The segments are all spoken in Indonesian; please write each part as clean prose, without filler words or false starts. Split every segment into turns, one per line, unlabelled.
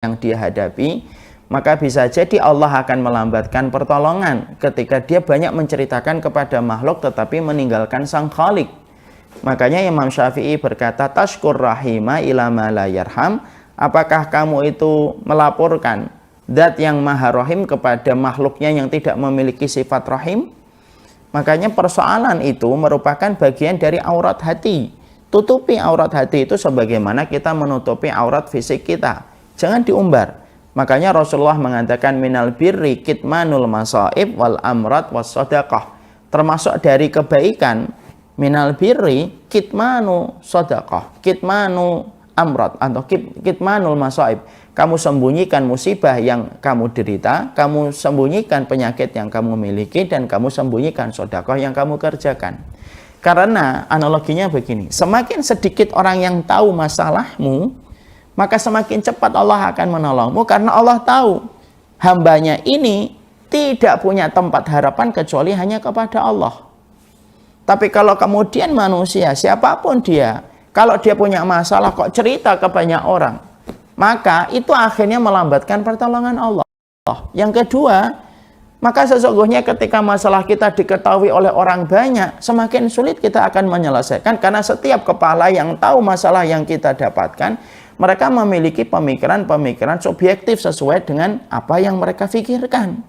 yang dia hadapi, maka bisa jadi Allah akan melambatkan pertolongan ketika dia banyak menceritakan kepada makhluk tetapi meninggalkan sang Khalik. Makanya Imam Syafi'i berkata, tashkur rahima ila ma la yarham. Apakah kamu itu melaporkan zat yang maha rahim kepada makhluknya yang tidak memiliki sifat rahim? Makanya persoalan itu merupakan bagian dari aurat hati. Tutupi aurat hati itu sebagaimana kita menutupi aurat fisik kita. Jangan diumbar. Makanya Rasulullah mengatakan minal birri kitmanul masaib wal amrat was sadaqah. Termasuk dari kebaikan minal birri kitmanu sadaqah, kitmanu amrat atau kitmanul masaib. Kamu sembunyikan musibah yang kamu derita, kamu sembunyikan penyakit yang kamu miliki, dan kamu sembunyikan sedekah yang kamu kerjakan. Karena analoginya begini, semakin sedikit orang yang tahu masalahmu, maka semakin cepat Allah akan menolongmu, karena Allah tahu hambanya ini tidak punya tempat harapan kecuali hanya kepada Allah. Tapi kalau kemudian manusia, siapapun dia, kalau dia punya masalah kok cerita ke banyak orang, maka itu akhirnya melambatkan pertolongan Allah. Yang kedua, maka sesungguhnya ketika masalah kita diketahui oleh orang banyak, semakin sulit kita akan menyelesaikan, karena setiap kepala yang tahu masalah yang kita dapatkan, mereka memiliki pemikiran-pemikiran subjektif sesuai dengan apa yang mereka pikirkan.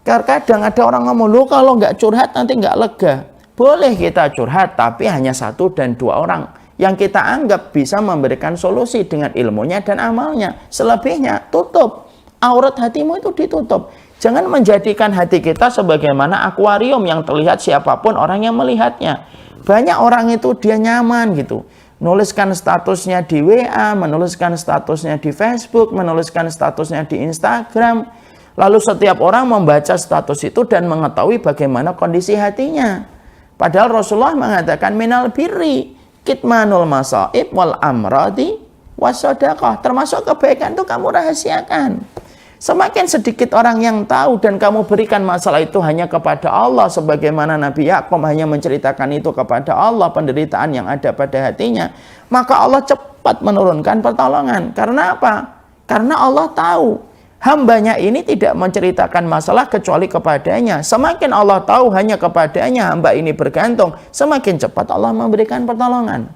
Kadang ada orang ngomong, lu kalau nggak curhat nanti nggak lega. Boleh kita curhat, tapi hanya 1 dan 2 orang yang kita anggap bisa memberikan solusi dengan ilmunya dan amalnya. Selebihnya tutup. Aurat hatimu itu ditutup. Jangan menjadikan hati kita sebagaimana akuarium yang terlihat siapapun orang yang melihatnya. Banyak orang itu dia nyaman gitu. Menuliskan statusnya di WA, menuliskan statusnya di Facebook, menuliskan statusnya di Instagram. Lalu setiap orang membaca status itu dan mengetahui bagaimana kondisi hatinya. Padahal Rasulullah mengatakan minal birri kitmanul masaib wal amradi wasodaqah. Termasuk kebaikan itu kamu rahasiakan. Semakin sedikit orang yang tahu dan kamu berikan masalah itu hanya kepada Allah, sebagaimana Nabi Yakub hanya menceritakan itu kepada Allah, penderitaan yang ada pada hatinya, maka Allah cepat menurunkan pertolongan. Karena apa? Karena Allah tahu hambanya ini tidak menceritakan masalah kecuali kepadanya. Semakin Allah tahu hanya kepadanya hamba ini bergantung, semakin cepat Allah memberikan pertolongan.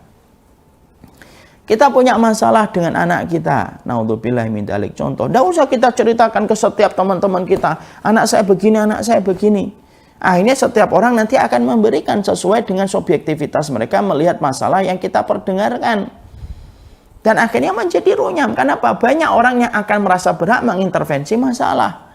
Kita punya masalah dengan anak kita, naudzubillah min dzalik, contoh, tidak usah kita ceritakan ke setiap teman-teman kita, anak saya begini, anak saya begini. Akhirnya setiap orang nanti akan memberikan sesuai dengan subjektivitas mereka melihat masalah yang kita perdengarkan. Dan akhirnya menjadi runyam. Kenapa? Banyak orang yang akan merasa berhak mengintervensi masalah.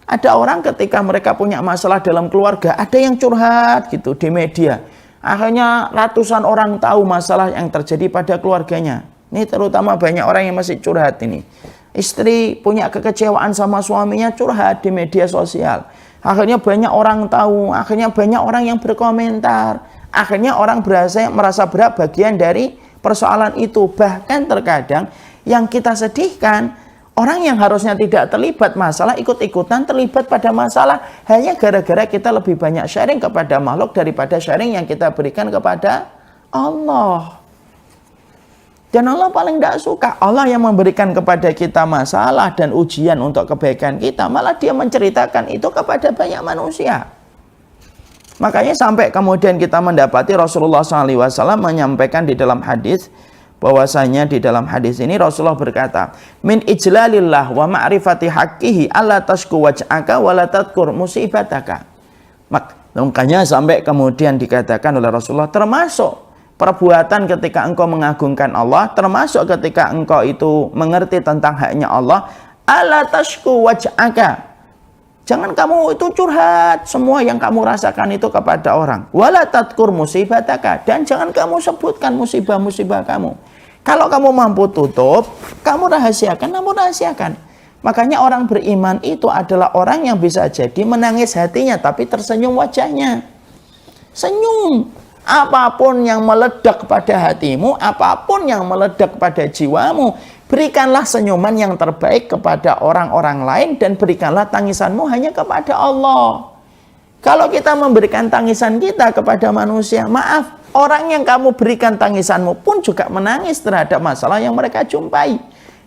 Ada orang ketika mereka punya masalah dalam keluarga, ada yang curhat gitu di media. Akhirnya ratusan orang tahu masalah yang terjadi pada keluarganya. Ini terutama banyak orang yang masih curhat ini. Istri punya kekecewaan sama suaminya, curhat di media sosial. Akhirnya banyak orang tahu, akhirnya banyak orang yang berkomentar. Akhirnya orang merasa berat bagian dari persoalan itu. Bahkan terkadang yang kita sedihkan, orang yang harusnya tidak terlibat masalah ikut-ikutan terlibat pada masalah hanya gara-gara kita lebih banyak sharing kepada makhluk daripada sharing yang kita berikan kepada Allah. Dan Allah paling tidak suka. Allah yang memberikan kepada kita masalah dan ujian untuk kebaikan kita, malah dia menceritakan itu kepada banyak manusia. Makanya sampai kemudian kita mendapati Rasulullah SAW menyampaikan di dalam hadis, bahwasanya di dalam hadis ini Rasulullah berkata, min ijlalillah wa ma'rifati haqqihi alla tashku waj'aka wa la tadhkur musibataka. Makanya sampai kemudian dikatakan oleh Rasulullah, termasuk perbuatan ketika engkau mengagungkan Allah, termasuk ketika engkau itu mengerti tentang haknya Allah, alla tashku waj'aka. Jangan kamu itu curhat semua yang kamu rasakan itu kepada orang. Wala tadhkur musibataka, dan jangan kamu sebutkan musibah-musibah kamu. Kalau kamu mampu tutup, kamu rahasiakan, Makanya orang beriman itu adalah orang yang bisa jadi menangis hatinya tapi tersenyum wajahnya. Senyum. Apapun yang meledak pada hatimu, apapun yang meledak pada jiwamu, berikanlah senyuman yang terbaik kepada orang-orang lain dan berikanlah tangisanmu hanya kepada Allah. Kalau kita memberikan tangisan kita kepada manusia, maaf, orang yang kamu berikan tangisanmu pun juga menangis terhadap masalah yang mereka jumpai.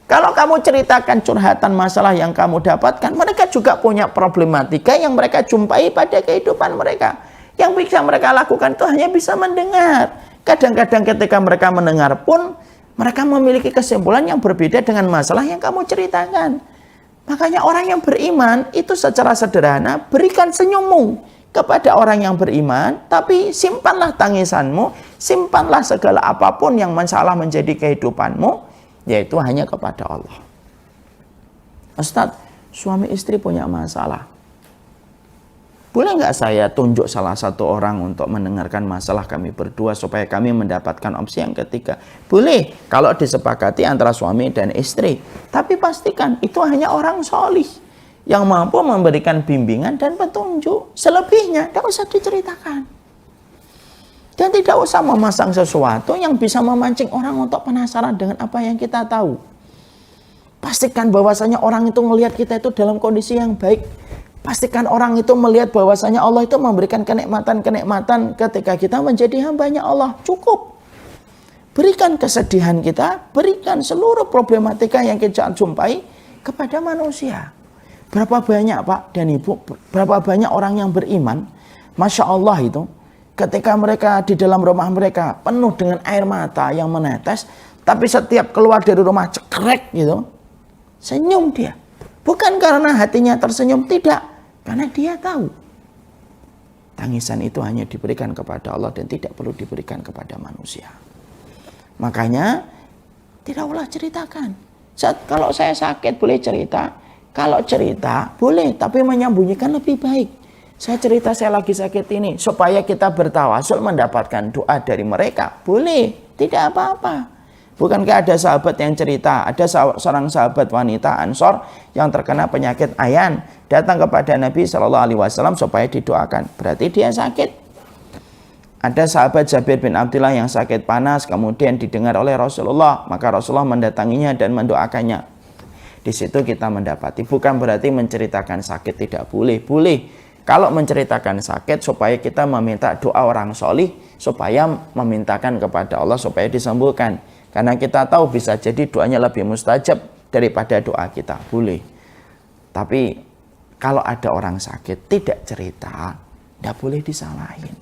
Kalau kamu ceritakan curhatan masalah yang kamu dapatkan, mereka juga punya problematika yang mereka jumpai pada kehidupan mereka. Yang bisa mereka lakukan itu hanya bisa mendengar. Kadang-kadang ketika mereka mendengar pun, mereka memiliki kesimpulan yang berbeda dengan masalah yang kamu ceritakan. Makanya orang yang beriman itu secara sederhana, berikan senyummu kepada orang yang beriman, tapi simpanlah tangisanmu, simpanlah segala apapun yang masalah menjadi kehidupanmu, yaitu hanya kepada Allah. Ustadz, suami istri punya masalah. Boleh nggak saya tunjuk salah satu orang untuk mendengarkan masalah kami berdua supaya kami mendapatkan opsi yang ketiga? Boleh, kalau disepakati antara suami dan istri. Tapi pastikan itu hanya orang solih yang mampu memberikan bimbingan dan petunjuk. Selebihnya tidak usah diceritakan. Dan tidak usah memasang sesuatu yang bisa memancing orang untuk penasaran dengan apa yang kita tahu. Pastikan bahwasanya orang itu melihat kita itu dalam kondisi yang baik. Pastikan orang itu melihat bahwasanya Allah itu memberikan kenikmatan-kenikmatan ketika kita menjadi hambanya Allah. Cukup. Berikan kesedihan kita, berikan seluruh problematika yang kita jumpai kepada manusia. Berapa banyak Pak dan Ibu, berapa banyak orang yang beriman, Masya Allah itu, ketika mereka di dalam rumah mereka penuh dengan air mata yang menetes, tapi setiap keluar dari rumah cekrek gitu, senyum dia. Bukan karena hatinya tersenyum, tidak. Karena dia tahu tangisan itu hanya diberikan kepada Allah dan tidak perlu diberikan kepada manusia. Makanya tidak usah ceritakan. Kalau saya sakit boleh cerita. Kalau cerita boleh, tapi menyembunyikan lebih baik. Saya cerita saya lagi sakit ini supaya kita bertawasul mendapatkan doa dari mereka. Boleh, tidak apa-apa. Bukankah ada sahabat yang cerita, ada seorang sahabat wanita Ansor yang terkena penyakit ayan, datang kepada Nabi Shallallahu Alaihi Wasallam supaya didoakan. Berarti dia sakit. Ada sahabat Jabir bin Abdullah yang sakit panas, kemudian didengar oleh Rasulullah, maka Rasulullah mendatanginya dan mendoakannya. Di situ kita mendapati, bukan berarti menceritakan sakit tidak boleh. Boleh. Kalau menceritakan sakit supaya kita meminta doa orang solih, supaya memintakan kepada Allah supaya disembuhkan. Karena kita tahu bisa jadi doanya lebih mustajab daripada doa kita. Boleh. Tapi kalau ada orang sakit tidak cerita, tidak boleh disalahin.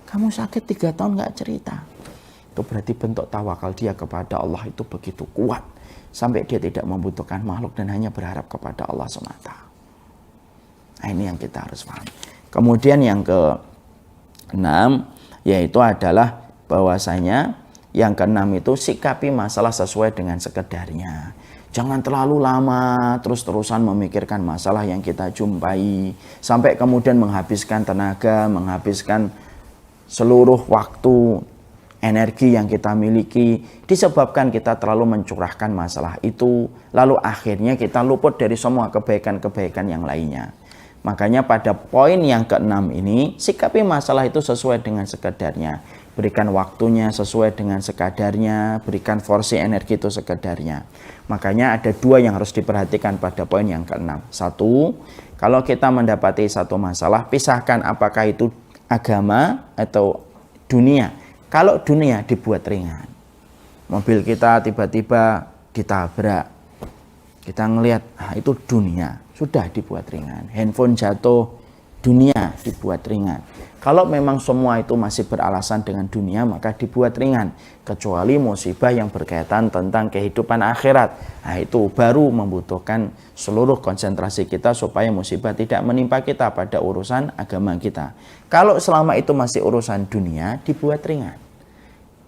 Kamu sakit 3 tahun nggak cerita. Itu berarti bentuk tawakal dia kepada Allah itu begitu kuat. Sampai dia tidak membutuhkan makhluk dan hanya berharap kepada Allah semata. Nah, ini yang kita harus paham. Kemudian yang ke-6 yaitu adalah bahwasanya yang ke-6 itu sikapi masalah sesuai dengan sekedarnya. Jangan terlalu lama terus-terusan memikirkan masalah yang kita jumpai sampai kemudian menghabiskan tenaga, menghabiskan seluruh waktu, energi yang kita miliki disebabkan kita terlalu mencurahkan masalah itu, lalu akhirnya kita luput dari semua kebaikan-kebaikan yang lainnya. Makanya pada poin yang ke-6 ini, sikapi masalah itu sesuai dengan sekedarnya. Berikan waktunya sesuai dengan sekadarnya, berikan porsi energi itu sekadarnya. Makanya ada 2 yang harus diperhatikan pada poin yang ke-6. 1, kalau kita mendapati satu masalah, pisahkan apakah itu agama atau dunia. Kalau dunia dibuat ringan. Mobil kita tiba-tiba ditabrak. Kita ngelihat, itu dunia. Sudah dibuat ringan. Handphone jatuh, dunia dibuat ringan. Kalau memang semua itu masih beralasan dengan dunia, maka dibuat ringan. Kecuali musibah yang berkaitan tentang kehidupan akhirat. Nah, itu baru membutuhkan seluruh konsentrasi kita supaya musibah tidak menimpa kita pada urusan agama kita. Kalau selama itu masih urusan dunia, dibuat ringan.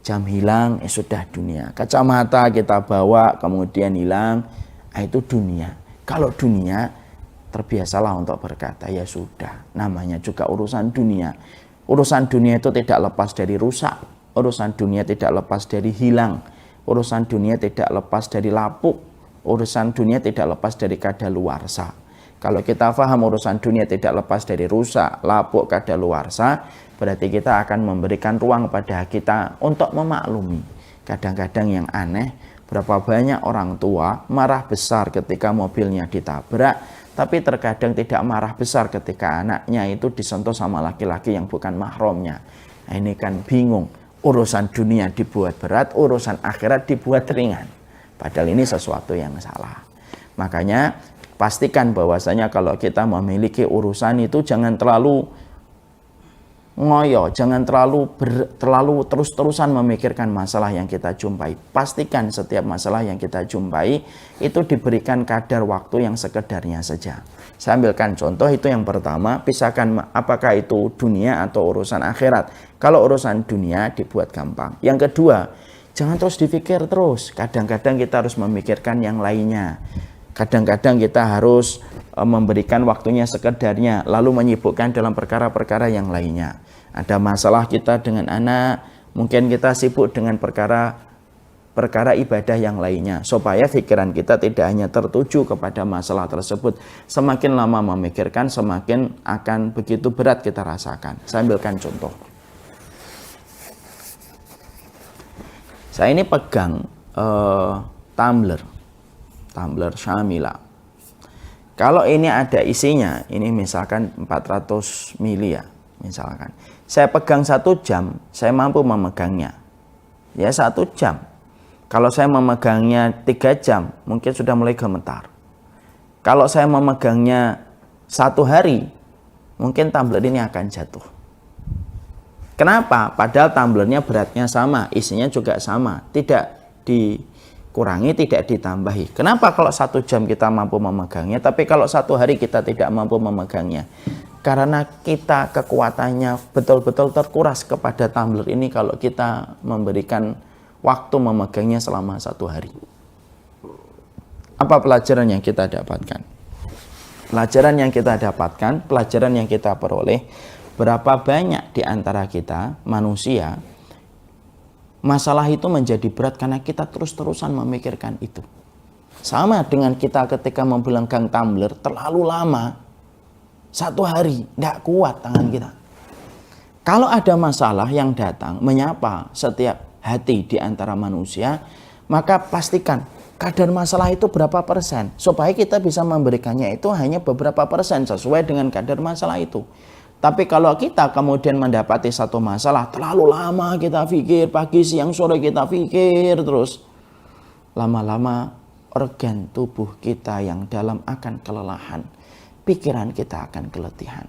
Jam hilang, sudah dunia. Kacamata kita bawa, kemudian hilang, itu dunia. Kalau dunia, terbiasalah untuk berkata, ya sudah, namanya juga urusan dunia. Urusan dunia itu tidak lepas dari rusak. Urusan dunia tidak lepas dari hilang. Urusan dunia tidak lepas dari lapuk. Urusan dunia tidak lepas dari kadaluarsa. Kalau kita paham urusan dunia tidak lepas dari rusak, lapuk, kadaluarsa, berarti kita akan memberikan ruang pada kita untuk memaklumi. Kadang-kadang yang aneh, berapa banyak orang tua marah besar ketika mobilnya ditabrak, tapi terkadang tidak marah besar ketika anaknya itu disentuh sama laki-laki yang bukan mahramnya. Nah, ini kan bingung. Urusan dunia dibuat berat, urusan akhirat dibuat ringan. Padahal ini sesuatu yang salah. Makanya pastikan bahwasanya kalau kita memiliki urusan itu jangan terlalu ngoyo, jangan terlalu terus-terusan memikirkan masalah yang kita jumpai. Pastikan setiap masalah yang kita jumpai itu diberikan kadar waktu yang sekedarnya saja. Saya ambilkan contoh, itu yang pertama, pisahkan apakah itu dunia atau urusan akhirat. Kalau urusan dunia dibuat gampang. Yang kedua, jangan terus dipikir terus. Kadang-kadang kita harus memikirkan yang lainnya. Kadang-kadang kita harus memberikan waktunya sekedarnya, lalu menyibukkan dalam perkara-perkara yang lainnya. Ada masalah kita dengan anak, mungkin kita sibuk dengan perkara ibadah yang lainnya, supaya pikiran kita tidak hanya tertuju kepada masalah tersebut. Semakin lama memikirkan, semakin akan begitu berat kita rasakan. Saya ambilkan contoh. Saya ini pegang tumbler Syamila. Kalau ini ada isinya, ini misalkan 400 mili ya, misalkan. Saya pegang 1 jam, saya mampu memegangnya. Ya 1 jam. Kalau saya memegangnya 3 jam, mungkin sudah mulai gemetar. Kalau saya memegangnya 1 hari, mungkin tumbler ini akan jatuh. Kenapa? Padahal tumblernya beratnya sama, isinya juga sama. Tidak dikurangi, tidak ditambahi. Kenapa kalau 1 jam kita mampu memegangnya, tapi kalau 1 hari kita tidak mampu memegangnya? Karena kita kekuatannya betul-betul terkuras kepada tumbler ini kalau kita memberikan waktu memegangnya selama 1 hari. Apa pelajaran yang kita dapatkan? Pelajaran yang kita dapatkan, pelajaran yang kita peroleh, berapa banyak di antara kita manusia masalah itu menjadi berat karena kita terus-terusan memikirkan itu. Sama dengan kita ketika membelenggang tumbler terlalu lama, 1 hari, tidak kuat tangan kita. Kalau ada masalah yang datang menyapa setiap hati di antara manusia, maka pastikan kadar masalah itu berapa persen, supaya kita bisa memberikannya itu hanya beberapa persen sesuai dengan kadar masalah itu. Tapi kalau kita kemudian mendapati satu masalah, terlalu lama kita pikir, pagi, siang, sore kita pikir terus, lama-lama organ tubuh kita yang dalam akan kelelahan, pikiran kita akan keletihan,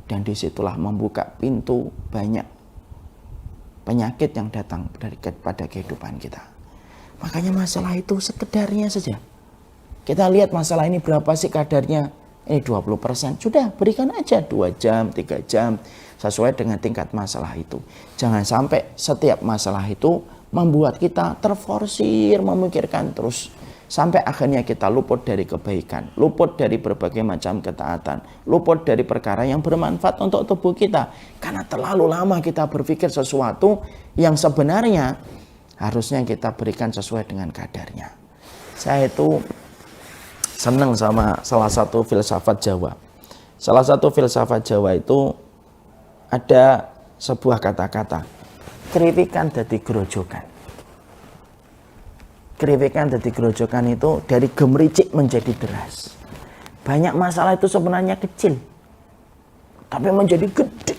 dan disitulah membuka pintu banyak penyakit yang datang pada kehidupan kita. Makanya masalah itu sekedarnya saja. Kita lihat masalah ini berapa sih kadarnya? Ini 20%, sudah berikan aja 2 jam, 3 jam, sesuai dengan tingkat masalah itu. Jangan sampai setiap masalah itu membuat kita terforsir memikirkan terus, sampai akhirnya kita luput dari kebaikan, luput dari berbagai macam ketaatan, luput dari perkara yang bermanfaat untuk tubuh kita. Karena terlalu lama kita berpikir sesuatu yang sebenarnya harusnya kita berikan sesuai dengan kadarnya. Saya itu senang sama salah satu filsafat Jawa. Salah satu filsafat Jawa itu ada sebuah kata-kata, kriwikan dadi grojokan. Kriwikan dadi grojokan itu dari gemericik menjadi deras. Banyak masalah itu sebenarnya kecil, tapi menjadi gede.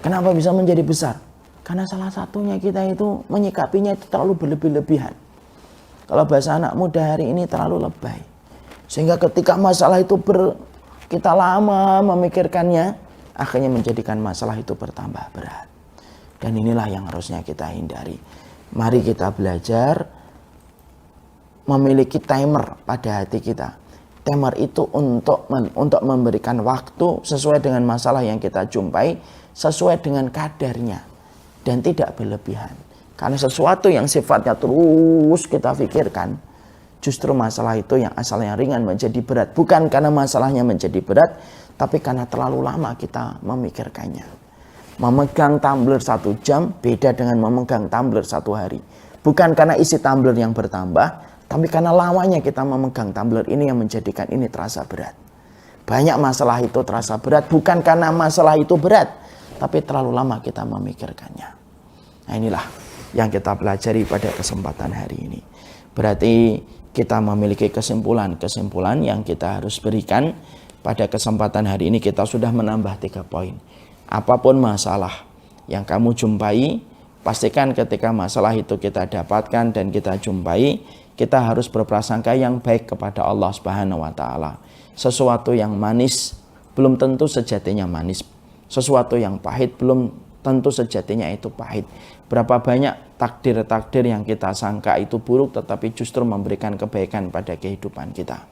Kenapa bisa menjadi besar? Karena salah satunya kita itu menyikapinya itu terlalu berlebih-lebihan. Kalau bahasa anak muda hari ini terlalu lebay. Sehingga ketika masalah itu kita lama memikirkannya, akhirnya menjadikan masalah itu bertambah berat. Dan inilah yang harusnya kita hindari. Mari kita belajar memiliki timer pada hati kita. Timer itu untuk memberikan waktu sesuai dengan masalah yang kita jumpai, sesuai dengan kadarnya, dan tidak berlebihan. Karena sesuatu yang sifatnya terus kita pikirkan, justru masalah itu yang asalnya ringan menjadi berat. Bukan karena masalahnya menjadi berat, tapi karena terlalu lama kita memikirkannya. Memegang tumbler 1 jam beda dengan memegang tumbler 1 hari. Bukan karena isi tumbler yang bertambah, tapi karena lamanya kita memegang tumbler ini yang menjadikan ini terasa berat. Banyak masalah itu terasa berat, bukan karena masalah itu berat, tapi terlalu lama kita memikirkannya. Nah, inilah yang kita pelajari pada kesempatan hari ini. Berarti kita memiliki kesimpulan yang kita harus berikan pada kesempatan hari ini. Kita sudah menambah 3 poin. Apapun masalah yang kamu jumpai, Pastikan ketika masalah itu kita dapatkan dan kita jumpai, kita harus berprasangka yang baik kepada Allah Subhanahu wa taala. Sesuatu yang manis belum tentu sejatinya manis. Sesuatu yang pahit belum tentu sejatinya itu pahit. Berapa banyak takdir-takdir yang kita sangka itu buruk tetapi justru memberikan kebaikan pada kehidupan kita.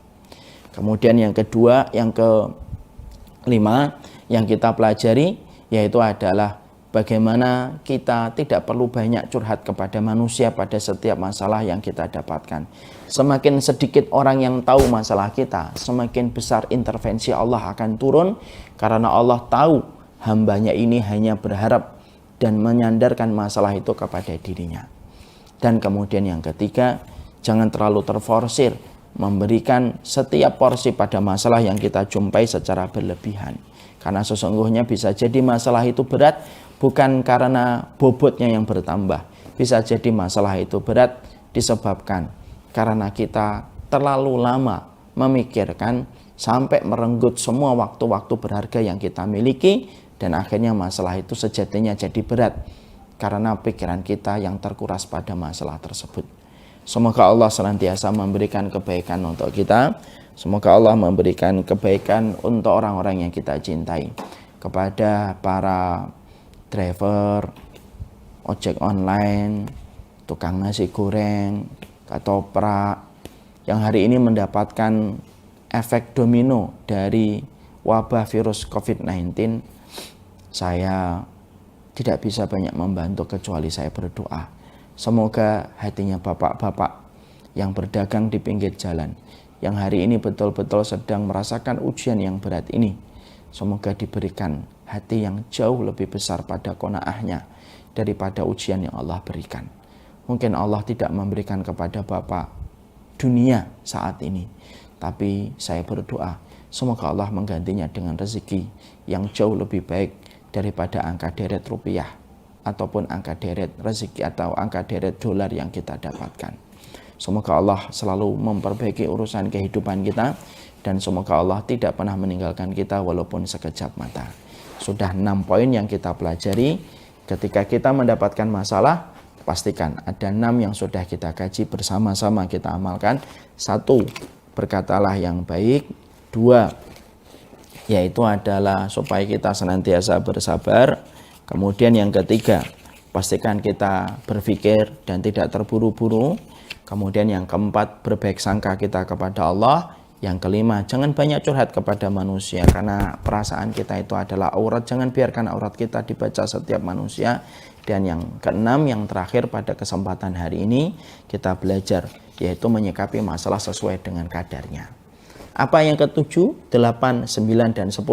Kemudian yang kedua, yang kelima yang kita pelajari yaitu adalah bagaimana kita tidak perlu banyak curhat kepada manusia pada setiap masalah yang kita dapatkan. Semakin sedikit orang yang tahu masalah kita, semakin besar intervensi Allah akan turun, karena Allah tahu hambanya ini hanya berharap dan menyandarkan masalah itu kepada dirinya. Dan kemudian yang ketiga, jangan terlalu terforsir memberikan setiap porsi pada masalah yang kita jumpai secara berlebihan. Karena sesungguhnya bisa jadi masalah itu berat bukan karena bobotnya yang bertambah. Bisa jadi masalah itu berat disebabkan karena kita terlalu lama memikirkan sampai merenggut semua waktu-waktu berharga yang kita miliki, dan akhirnya masalah itu sejatinya jadi berat karena pikiran kita yang terkuras pada masalah tersebut. Semoga Allah senantiasa memberikan kebaikan untuk kita. Semoga Allah memberikan kebaikan untuk orang-orang yang kita cintai. Kepada para driver, ojek online, tukang nasi goreng, ketoprak, yang hari ini mendapatkan efek domino dari wabah virus COVID-19, saya tidak bisa banyak membantu kecuali saya berdoa. Semoga hatinya bapak-bapak yang berdagang di pinggir jalan, yang hari ini betul-betul sedang merasakan ujian yang berat ini, semoga diberikan hati yang jauh lebih besar pada qanaahnya daripada ujian yang Allah berikan. Mungkin Allah tidak memberikan kepada bapak dunia saat ini, tapi saya berdoa semoga Allah menggantinya dengan rezeki yang jauh lebih baik daripada angka deret rupiah ataupun angka deret rezeki atau angka deret dolar yang kita dapatkan. Semoga Allah selalu memperbaiki urusan kehidupan kita, dan semoga Allah tidak pernah meninggalkan kita walaupun sekejap mata. Sudah 6 poin yang kita pelajari. Ketika kita mendapatkan masalah, pastikan ada 6 yang sudah kita kaji bersama-sama kita amalkan. 1, berkatalah yang baik. 2, yaitu adalah supaya kita senantiasa bersabar. Kemudian yang ketiga, pastikan kita berpikir dan tidak terburu-buru. Kemudian yang keempat, berbaik sangka kita kepada Allah. Yang kelima, jangan banyak curhat kepada manusia karena perasaan kita itu adalah aurat. Jangan biarkan aurat kita dibaca setiap manusia. Dan yang keenam, yang terakhir pada kesempatan hari ini, kita belajar yaitu menyikapi masalah sesuai dengan kadarnya. Apa yang ketujuh, 8, 9, dan 10?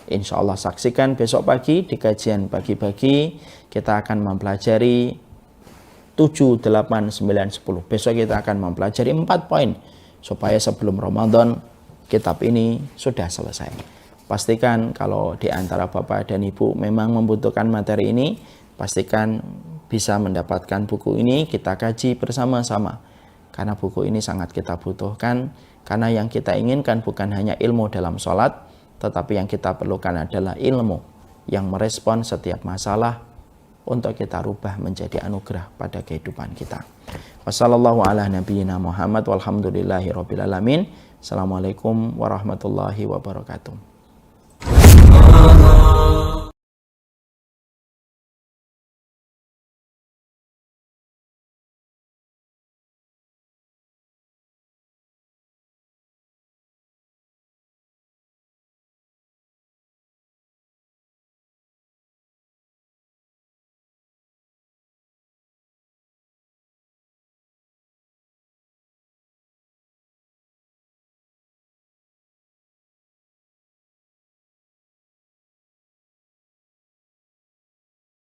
Insya Allah saksikan besok pagi di kajian pagi-pagi. Kita akan mempelajari 7, 8, 9, 10. Besok kita akan mempelajari 4 poin supaya sebelum Ramadan kitab ini sudah selesai. Pastikan kalau di antara Bapak dan Ibu memang membutuhkan materi ini, pastikan bisa mendapatkan buku ini, kita kaji bersama-sama. Karena buku ini sangat kita butuhkan, karena yang kita inginkan bukan hanya ilmu dalam sholat, tetapi yang kita perlukan adalah ilmu yang merespon setiap masalah untuk kita rubah menjadi anugerah pada kehidupan kita. Wassallallahu ala nabiyyina Muhammad walhamdulillahi rabbil alamin. Assalamualaikum warahmatullahi wabarakatuh.